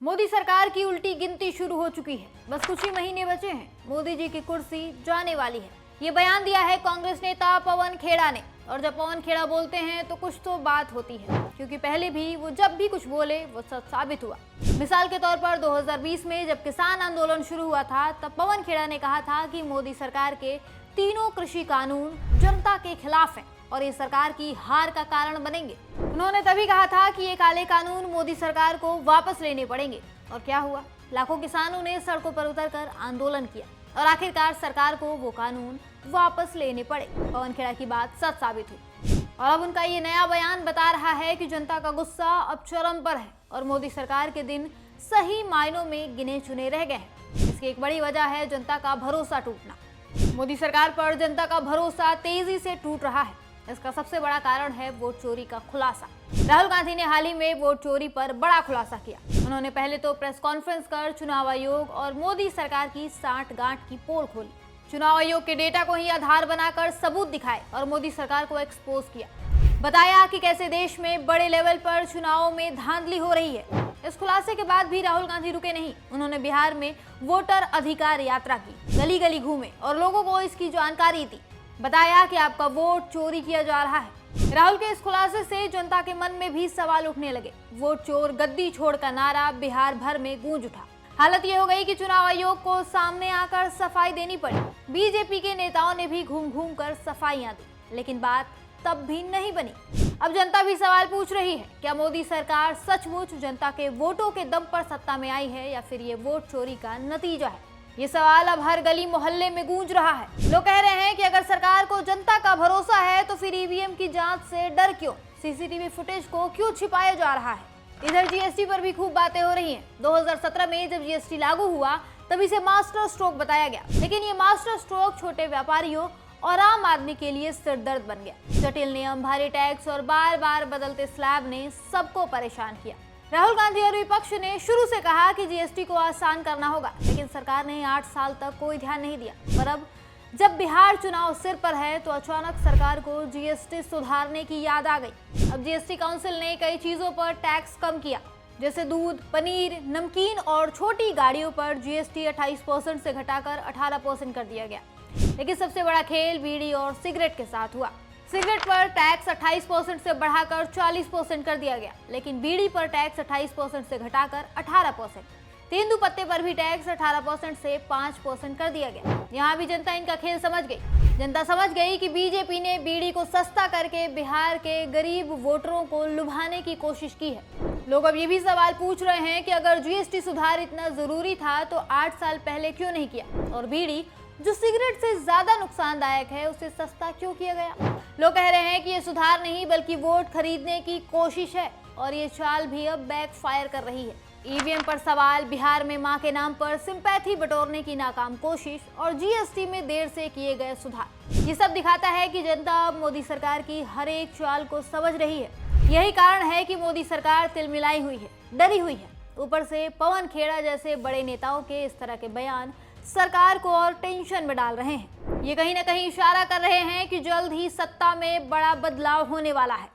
मोदी सरकार की उल्टी गिनती शुरू हो चुकी है। बस कुछ ही महीने बचे हैं, मोदी जी की कुर्सी जाने वाली है। ये बयान दिया है कांग्रेस नेता पवन खेड़ा ने। और जब पवन खेड़ा बोलते हैं तो कुछ तो बात होती है, क्योंकि पहले भी वो जब भी कुछ बोले वो सच साबित हुआ। मिसाल के तौर पर 2020 में जब किसान आंदोलन शुरू हुआ था, तब पवन खेड़ा ने कहा था कि मोदी सरकार के तीनों कृषि कानून जनता के खिलाफ हैं और ये सरकार की हार का कारण बनेंगे। उन्होंने तभी कहा था कि ये काले कानून मोदी सरकार को वापस लेने पड़ेंगे। और क्या हुआ? लाखों किसानों ने सड़कों पर उतरकर आंदोलन किया और आखिरकार सरकार को वो कानून वापस लेने पड़े। पवन खेड़ा की बात सच साबित हुई और अब उनका ये नया बयान बता रहा है कि जनता का गुस्सा अब चरम पर है और मोदी सरकार के दिन सही मायनों में गिने चुने रह गए हैं। इसकी एक बड़ी वजह है जनता का भरोसा टूटना। मोदी सरकार पर जनता का भरोसा तेजी से टूट रहा है। इसका सबसे बड़ा कारण है वोट चोरी का खुलासा। राहुल गांधी ने हाल ही में वोट चोरी पर बड़ा खुलासा किया। उन्होंने पहले तो प्रेस कॉन्फ्रेंस कर चुनाव आयोग और मोदी सरकार की सांठ-गांठ की पोल खोली। चुनाव आयोग के डेटा को ही आधार बनाकर सबूत दिखाए और मोदी सरकार को एक्सपोज किया। बताया कि कैसे देश में बड़े लेवल पर चुनावों में धांधली हो रही है। इस खुलासे के बाद भी राहुल गांधी रुके नहीं। उन्होंने बिहार में वोटर अधिकार यात्रा की, गली गली घूमे और लोगों को इसकी जानकारी दी। बताया कि आपका वोट चोरी किया जा रहा है। राहुल के इस खुलासे से जनता के मन में भी सवाल उठने लगे। वोट चोर गद्दी छोड़ का नारा बिहार भर में गूंज उठा। हालत ये हो गई कि चुनाव आयोग को सामने आकर सफाई देनी पड़ी। बीजेपी के नेताओं ने भी घूम घूम कर सफाइयां दी, लेकिन बात तब भी नहीं बनी। अब जनता भी सवाल पूछ रही है, क्या मोदी सरकार सचमुच जनता के वोटों के दम पर सत्ता में आई है या फिर ये वोट चोरी का नतीजा है? ये सवाल अब हर गली मोहल्ले में गूंज रहा है। लोग कह रहे हैं कि अगर सरकार को जनता का भरोसा है तो फिर ईवीएम की जांच से डर क्यों? सीसीटीवी फुटेज को क्यों छिपाया जा रहा है? इधर जीएसटी पर भी खूब बातें हो रही हैं। 2017 में जब जीएसटी लागू हुआ तब इसे मास्टर स्ट्रोक बताया गया, लेकिन ये मास्टर स्ट्रोक छोटे व्यापारियों और आम आदमी के लिए सिरदर्द बन गया। जटिल नियम, भारी टैक्स और बार बार बदलते स्लैब ने सबको परेशान किया। राहुल गांधी और विपक्ष ने शुरू से कहा कि जीएसटी को आसान करना होगा, लेकिन सरकार ने 8 साल तक कोई ध्यान नहीं दिया। पर अब जब बिहार चुनाव सिर पर है तो अचानक सरकार को जीएसटी सुधारने की याद आ गई। अब जीएसटी काउंसिल ने कई चीजों पर टैक्स कम किया, जैसे दूध, पनीर, नमकीन और छोटी गाड़ियों पर जीएसटी 28% से घटाकर 18% कर दिया गया। लेकिन सबसे बड़ा खेल बीड़ी और सिगरेट के साथ हुआ। सिगरेट पर टैक्स 28% से बढ़ाकर 40% कर दिया गया, लेकिन बीड़ी पर टैक्स 28% से घटाकर 18%। तेंदूपत्ते पर भी टैक्स 18% से 5% कर दिया गया। यहाँ भी जनता इनका खेल समझ गई। जनता समझ गई कि बीजेपी ने बीड़ी को सस्ता करके बिहार के गरीब वोटरों को लुभाने की कोशिश की है। लोग अब ये भी सवाल पूछ रहे हैं कि अगर जीएसटी सुधार इतना जरूरी था तो 8 साल पहले क्यों नहीं किया, और बीड़ी जो सिगरेट से ज्यादा नुकसानदायक है उसे सस्ता क्यों किया गया? लोग कह रहे हैं कि ये सुधार नहीं बल्कि वोट खरीदने की कोशिश है और ये चाल भी अब बैकफायर कर रही है। ईवीएम पर सवाल, बिहार में मां के नाम पर सिंपैथी बटोरने की नाकाम कोशिश और जीएसटी में देर से किए गए सुधार, ये सब दिखाता है कि जनता अब मोदी सरकार की हर एक चाल को समझ रही है। यही कारण है कि मोदी सरकार तिलमिलाई हुई है, डरी हुई है। ऊपर से पवन खेड़ा जैसे बड़े नेताओं के इस तरह के बयान सरकार को और टेंशन में डाल रहे हैं। ये कहीं ना कहीं इशारा कर रहे हैं कि जल्द ही सत्ता में बड़ा बदलाव होने वाला है।